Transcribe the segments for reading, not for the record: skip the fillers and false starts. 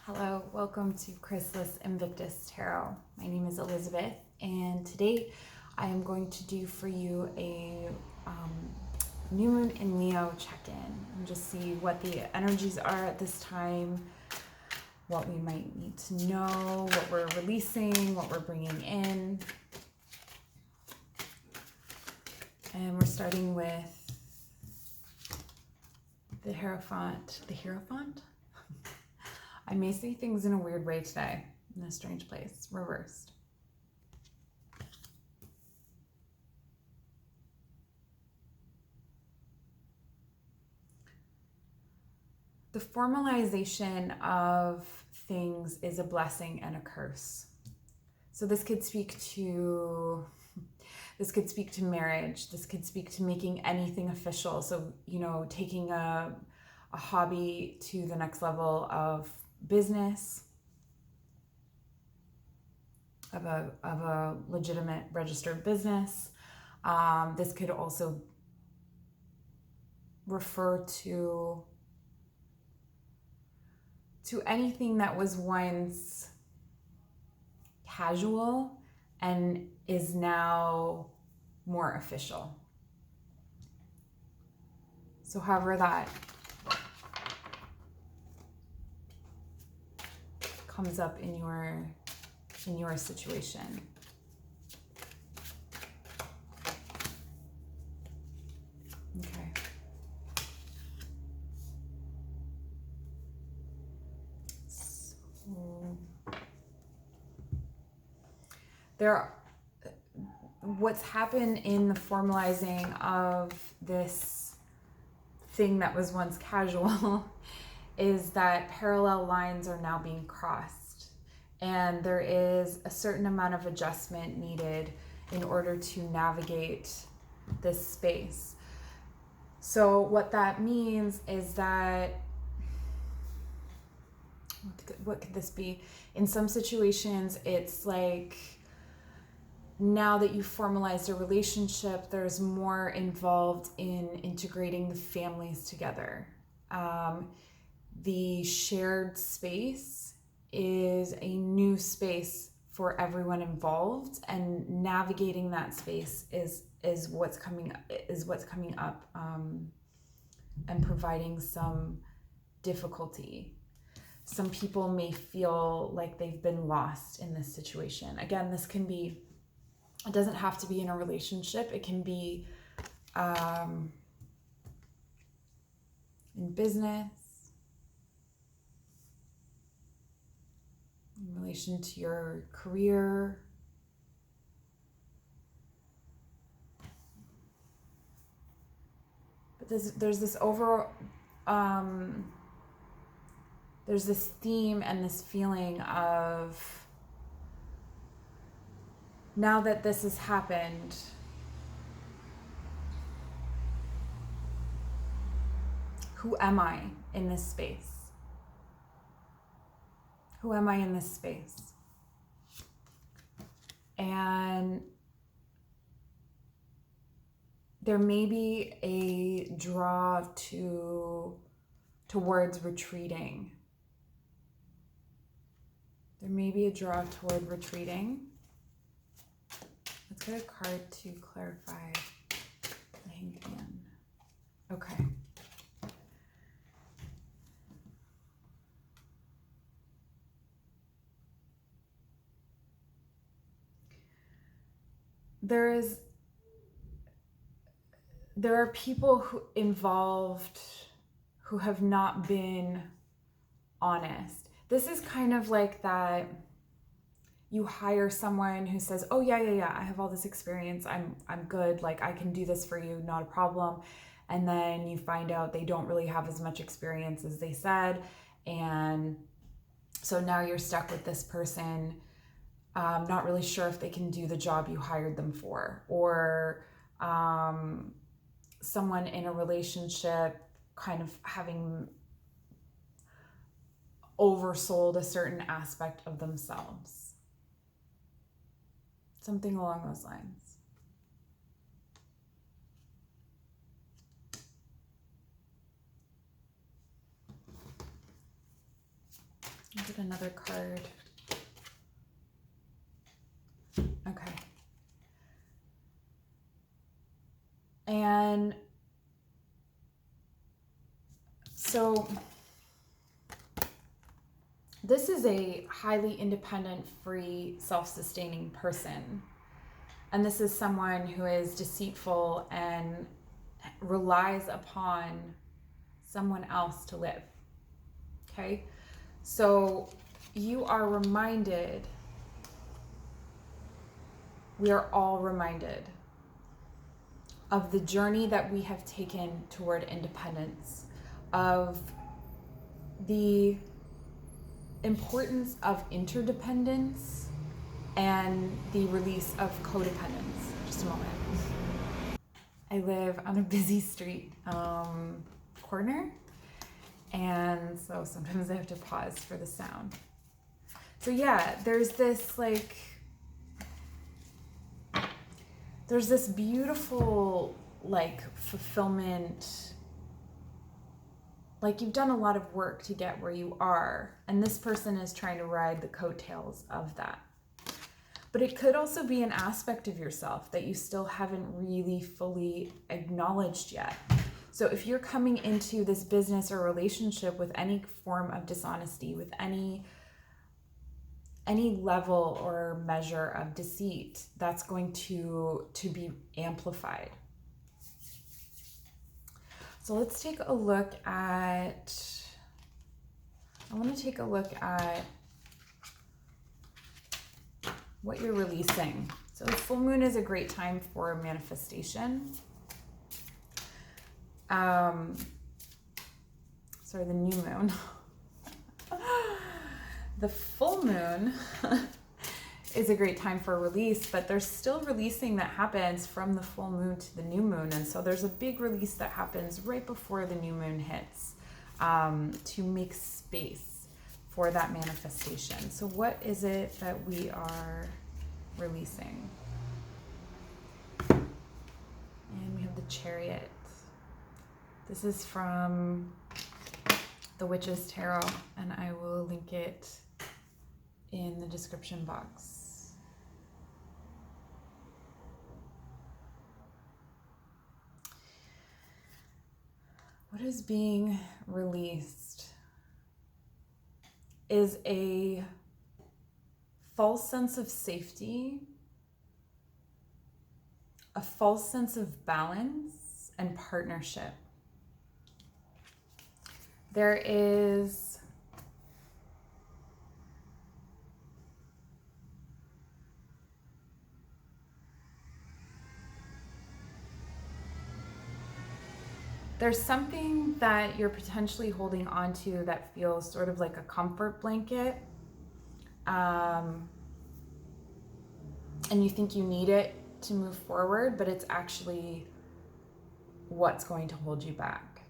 Hello, welcome to Chrysalis Invictus Tarot. My name is Elizabeth, and today I am going to do for you a new moon in Leo check-in and just see what the energies are at this time, what we might need to know, what we're releasing, what we're bringing in. And we're starting with the Hierophant. The Hierophant? I may say things in a weird way today, in a strange place, reversed. The formalization of things is a blessing and a curse. So this could speak to marriage. This could speak to making anything official. So, taking a hobby to the next level of business, of a legitimate registered business. This could also refer to anything that was once casual and is now more official. So however that comes up in your situation. Okay. So what's happened in the formalizing of this thing that was once casual is that parallel lines are now being crossed, and there is a certain amount of adjustment needed in order to navigate this space. So what that means is that, what could this be? In some situations, it's like, now that you've formalized a relationship, there's more involved in integrating the families together. The shared space is a new space for everyone involved, and navigating that space is what's coming up, and providing some difficulty. Some people may feel like they've been lost in this situation. Again, this can be, it doesn't have to be in a relationship. It can be in business, in relation to your career. But there's this theme and this feeling of, now that this has happened, who am I in this space? Who am I in this space? And there may be a draw towards retreating. There may be a draw toward retreating. Let's get a card to clarify the Hanged Man. Okay. There are people involved who have not been honest. This is kind of like that you hire someone who says, oh yeah, I have all this experience, I'm good, like I can do this for you, not a problem. And then you find out they don't really have as much experience as they said, and so now you're stuck with this person, not really sure if they can do the job you hired them for. Or someone in a relationship kind of having oversold a certain aspect of themselves. Something along those lines. Get another card. Okay. And so this is a highly independent, free, self-sustaining person. And this is someone who is deceitful and relies upon someone else to live. Okay? So you are reminded, we are all reminded of the journey that we have taken toward independence, of the importance of interdependence and the release of codependence. Just a moment. I live on a busy street corner, and so sometimes I have to pause for the sound. So yeah, there's this beautiful fulfillment. Like, you've done a lot of work to get where you are, and this person is trying to ride the coattails of that. But it could also be an aspect of yourself that you still haven't really fully acknowledged yet. So if you're coming into this business or relationship with any form of dishonesty, with any level or measure of deceit, that's going to be amplified. So let's take a look at, I want to take a look at what you're releasing. So the full moon is a great time for manifestation. The new moon. The full moon is a great time for release, but there's still releasing that happens from the full moon to the new moon. And so there's a big release that happens right before the new moon hits, to make space for that manifestation. So what is it that we are releasing? And we have the Chariot. This is from the Witch's Tarot, and I will link it in the description box. What is being released is a false sense of safety, a false sense of balance and partnership. There's something that you're potentially holding on to that feels sort of like a comfort blanket, and you think you need it to move forward, but it's actually what's going to hold you back.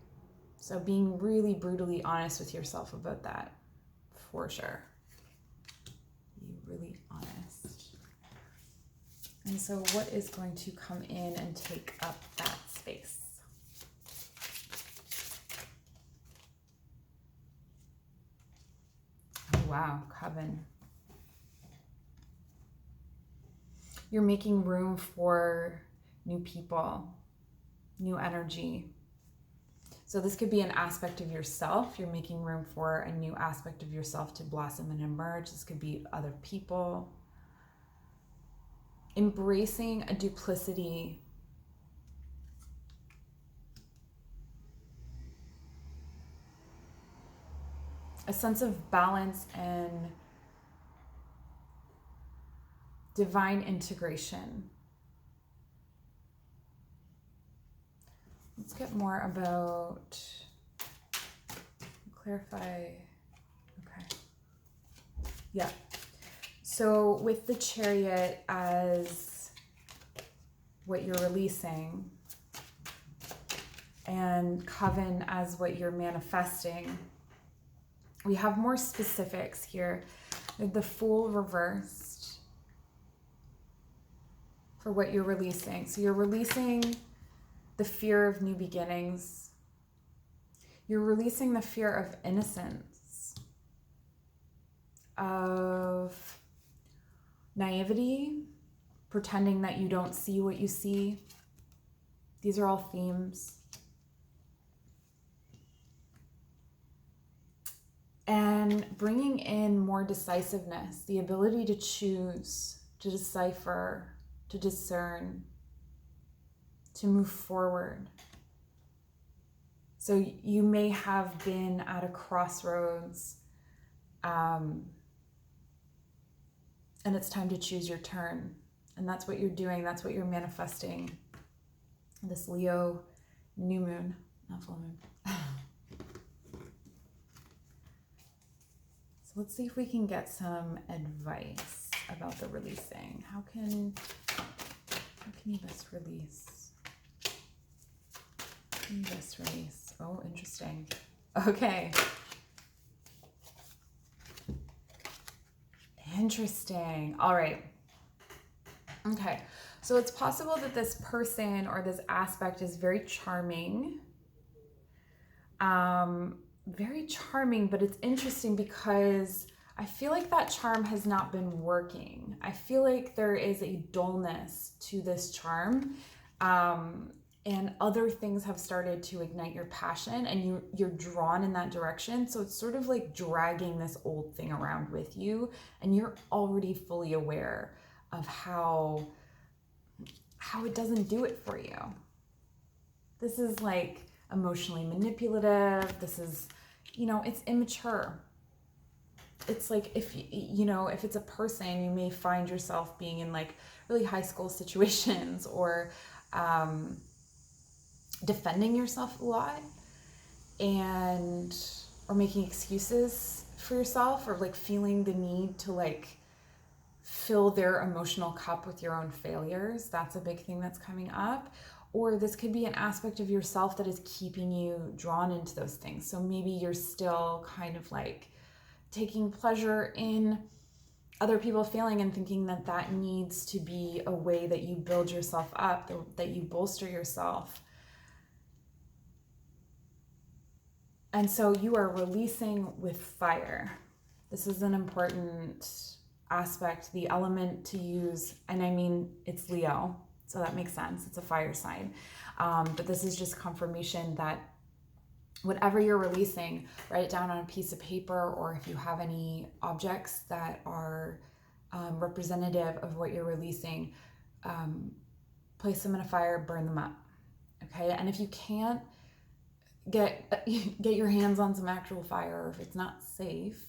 So being really brutally honest with yourself about that, for sure. Be really honest. And so what is going to come in and take up that space? Oh, wow, Coven. You're making room for new people, new energy. So this could be an aspect of yourself. You're making room for a new aspect of yourself to blossom and emerge. This could be other people. Embracing a duplicity. A sense of balance and divine integration. Let's get more about, clarify, okay. Yeah. So with the Chariot as what you're releasing and Coven as what you're manifesting, we have more specifics here. The Fool reversed for what you're releasing. So you're releasing the fear of new beginnings. You're releasing the fear of innocence. of naivety, pretending that you don't see what you see. These are all themes. And bringing in more decisiveness, the ability to choose, to decipher, to discern, to move forward. So you may have been at a crossroads, and it's time to choose your turn. And that's what you're doing. That's what you're manifesting. This Leo new moon, not full moon. So let's see if we can get some advice about the releasing. How can you best release? How can you best release? Oh, interesting. Okay. Interesting. All right. Okay. So it's possible that this person or this aspect is very charming. Very charming, but it's interesting because I feel like that charm has not been working. I feel like there is a dullness to this charm. And other things have started to ignite your passion and you're drawn in that direction. So it's sort of like dragging this old thing around with you, and you're already fully aware of how it doesn't do it for you. This is like emotionally manipulative. This is, it's immature. It's like if it's a person, you may find yourself being in like really high school situations or defending yourself a lot or making excuses for yourself, or like feeling the need to like fill their emotional cup with your own failures. That's a big thing that's coming up. Or this could be an aspect of yourself that is keeping you drawn into those things. So maybe you're still kind of like taking pleasure in other people failing and thinking that that needs to be a way that you build yourself up, that you bolster yourself. And so you are releasing with fire. This is an important aspect, the element to use, and I mean, it's Leo, so that makes sense. It's a fire sign. But this is just confirmation that whatever you're releasing, write it down on a piece of paper, or if you have any objects that are representative of what you're releasing, place them in a fire, burn them up. Okay, and if you can't get your hands on some actual fire, or if it's not safe,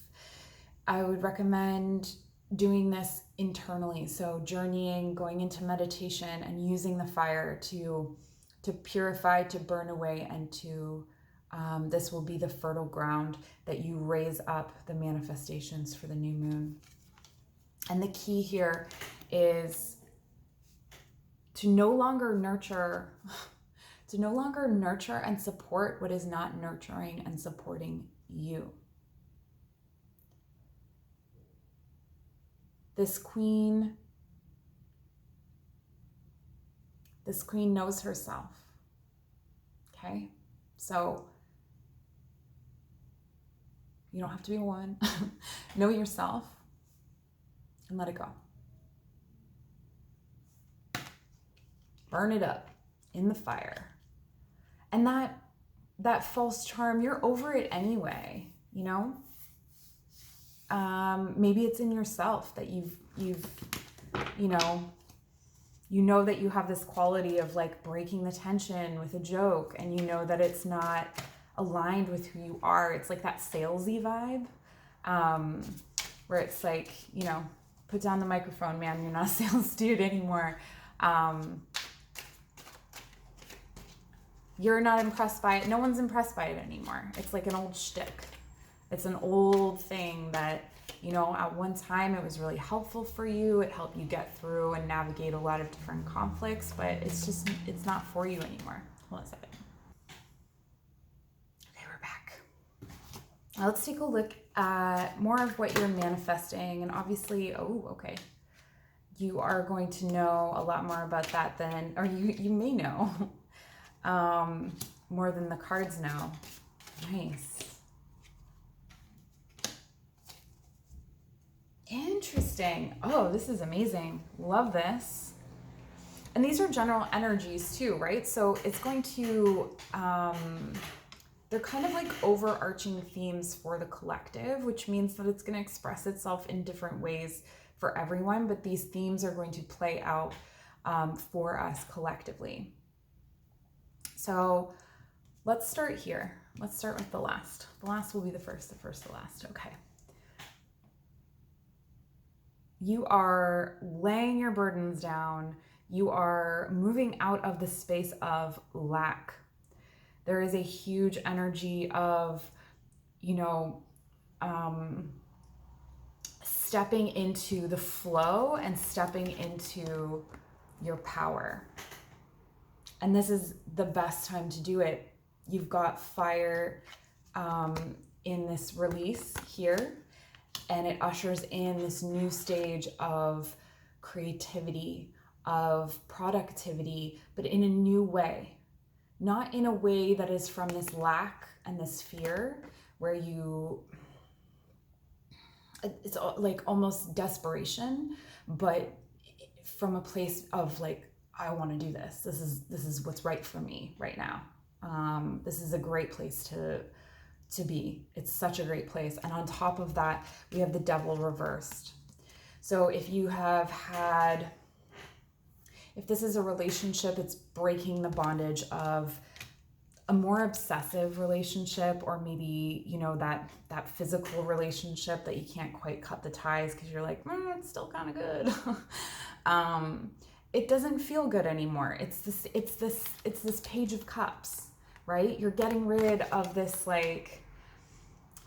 I would recommend doing this internally. So journeying, going into meditation, and using the fire to purify, to burn away, and to this will be the fertile ground that you raise up the manifestations for the new moon. And the key here is to no longer nurture and support what is not nurturing and supporting you. This queen knows herself. Okay? So you don't have to be one. Know yourself and let it go. Burn it up in the fire. And that false charm, you're over it anyway, maybe it's in yourself that you've that you have this quality of like breaking the tension with a joke, and that it's not aligned with who you are. It's like that salesy vibe, where it's like, put down the microphone, man, you're not a sales dude anymore. You're not impressed by it. No one's impressed by it anymore. It's like an old shtick. It's an old thing that, at one time it was really helpful for you. It helped you get through and navigate a lot of different conflicts, but it's not for you anymore. Hold on a second. Okay, we're back. Now let's take a look at more of what you're manifesting. And obviously, you are going to know a lot more about that or you may know more than the cards know. Nice. interesting. Oh, this is amazing. Love this. And these are general energies too, right? So it's going to, they're kind of like overarching themes for the collective, which means that it's going to express itself in different ways for everyone, but these themes are going to play out for us collectively. So let's start here. Let's start with the last. The last will be the first the last. Okay. You are laying your burdens down. You are moving out of the space of lack. There is a huge energy of, stepping into the flow and stepping into your power. And this is the best time to do it. You've got fire in this release here, and it ushers in this new stage of creativity, of productivity, but in a new way. Not in a way that is from this lack and this fear where it's like almost desperation, but from a place of like, I want to do this. This is what's right for me right now. This is a great place to be. It's such a great place. And on top of that, we have the devil reversed. So if this is a relationship, it's breaking the bondage of a more obsessive relationship, or maybe, that physical relationship that you can't quite cut the ties because you're like, it's still kind of good. It doesn't feel good anymore. It's this Page of Cups, right? You're getting rid of this like,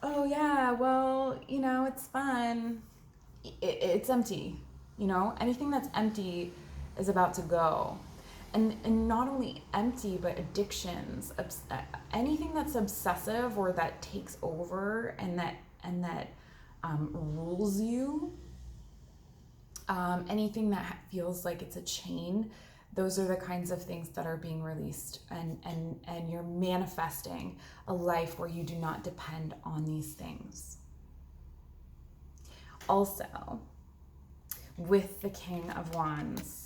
oh yeah, well, it's fun. It's empty, anything that's empty is about to go. And not only empty, but addictions, anything that's obsessive or that takes over and that rules you, anything that feels like it's a chain, those are the kinds of things that are being released, and you're manifesting a life where you do not depend on these things. Also, with the King of Wands,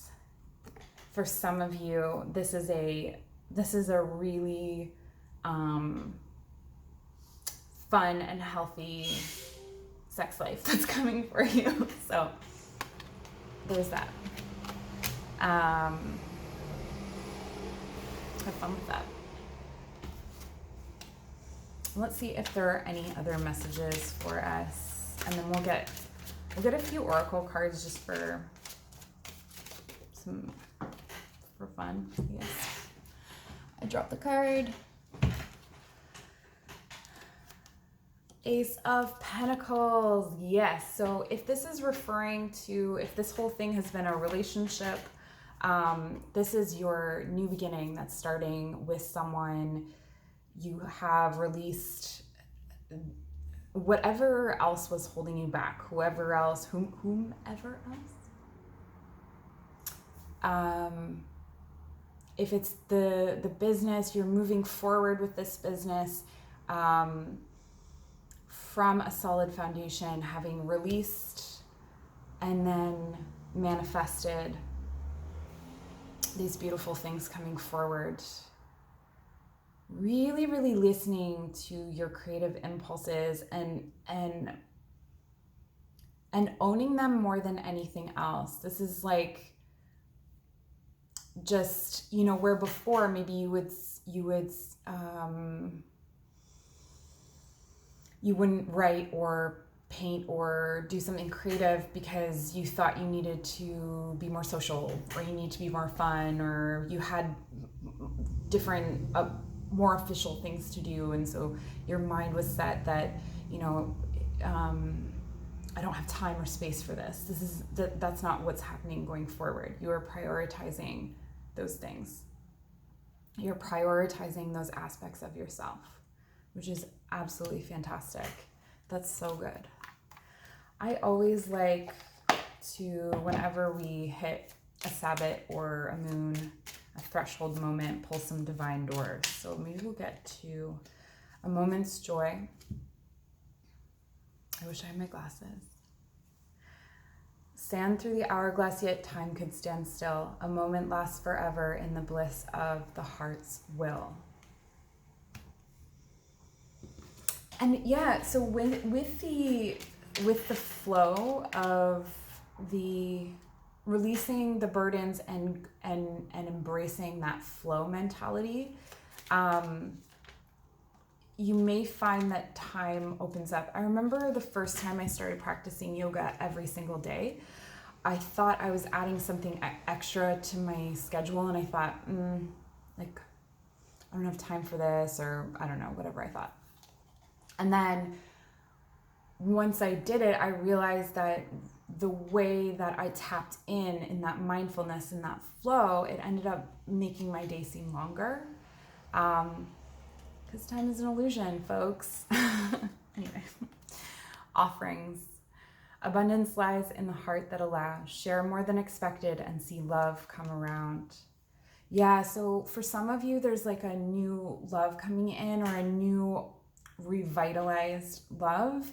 for some of you, this is a really fun and healthy sex life that's coming for you. So there's that. Have fun with that. Let's see if there are any other messages for us, and then we'll get a few oracle cards just for fun. Yes, I dropped the card. Ace of Pentacles. Yes. So if this is referring to, if this whole thing has been a relationship, this is your new beginning that's starting with someone. You have released whatever else was holding you back, whomever else. If it's the business, you're moving forward with this business from a solid foundation, having released and then manifested these beautiful things coming forward. Really, really listening to your creative impulses and owning them more than anything else. This is like just, where before maybe you wouldn't write or paint or do something creative because you thought you needed to be more social, or you need to be more fun, or you had different more official things to do, and so your mind was set that I don't have time or space for this. That's not what's happening going forward. You are prioritizing those things. You're prioritizing those aspects of yourself, which is absolutely fantastic. That's so good. I always like to, whenever we hit a Sabbath or a moon, a threshold moment, pull some divine doors. So maybe we'll get to a moment's joy. I wish I had my glasses. Stand through the hourglass, yet time could stand still. A moment lasts forever in the bliss of the heart's will. And yeah, so with the flow of the releasing the burdens and embracing that flow mentality, you may find that time opens up. I remember the first time I started practicing yoga every single day, I thought I was adding something extra to my schedule, and I thought, like, I don't have time for this, or I don't know, whatever I thought. And then once I did it, I realized that the way that I tapped in that mindfulness, in that flow, it ended up making my day seem longer. Because time is an illusion, folks. Anyway, offerings. Abundance lies in the heart that allows. Share more than expected and see love come around. Yeah, so for some of you, there's like a new love coming in, or a new revitalized love.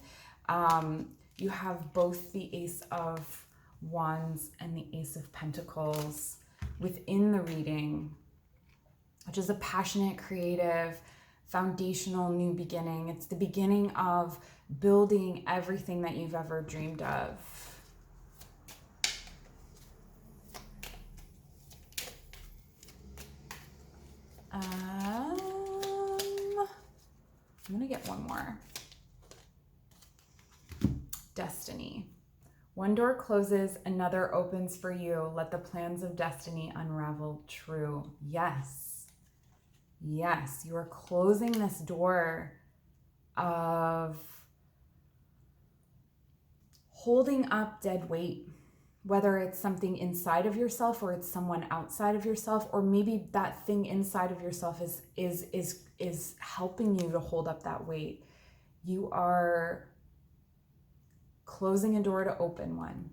You have both the Ace of Wands and the Ace of Pentacles within the reading, which is a passionate, creative, foundational new beginning. It's the beginning of building everything that you've ever dreamed of. I'm gonna get one more. Destiny. One door closes, another opens for you. Let the plans of destiny unravel true. Yes. Yes, you are closing this door of holding up dead weight, whether it's something inside of yourself or it's someone outside of yourself, or maybe that thing inside of yourself is helping you to hold up that weight. You are closing a door to open one,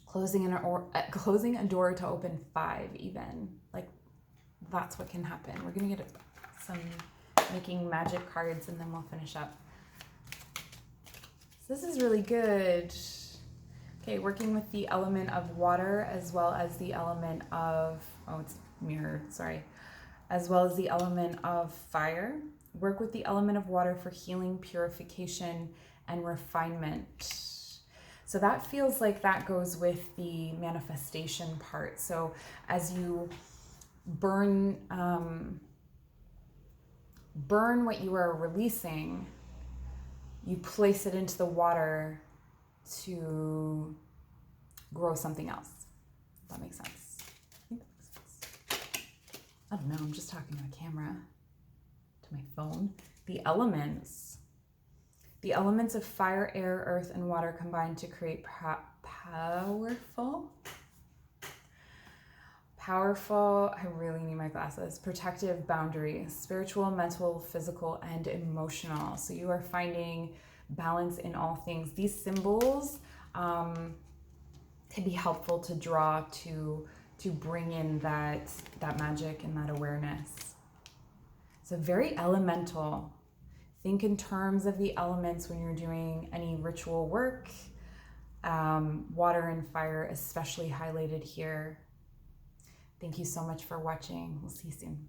closing a door to open 5 even. Like, that's what can happen. We're gonna get some making magic cards and then we'll finish up. So this is really good. Okay, working with the element of water as well as the element of, oh, it's mirrored, sorry, as well as the element of fire. Work with the element of water for healing, purification, and refinement. So that feels like that goes with the manifestation part. So as you burn what you are releasing, you place it into the water to grow something else. That makes sense. I think that makes sense. I don't know, I'm just talking to my camera, to my phone. The elements of fire, air, earth, and water combine to create powerful, I really need my glasses, protective boundaries, spiritual, mental, physical, and emotional. So you are finding balance in all things. These symbols can be helpful to draw to bring in that magic and that awareness. So very elemental. Think in terms of the elements when you're doing any ritual work. Water and fire especially highlighted here. Thank you so much for watching. We'll see you soon.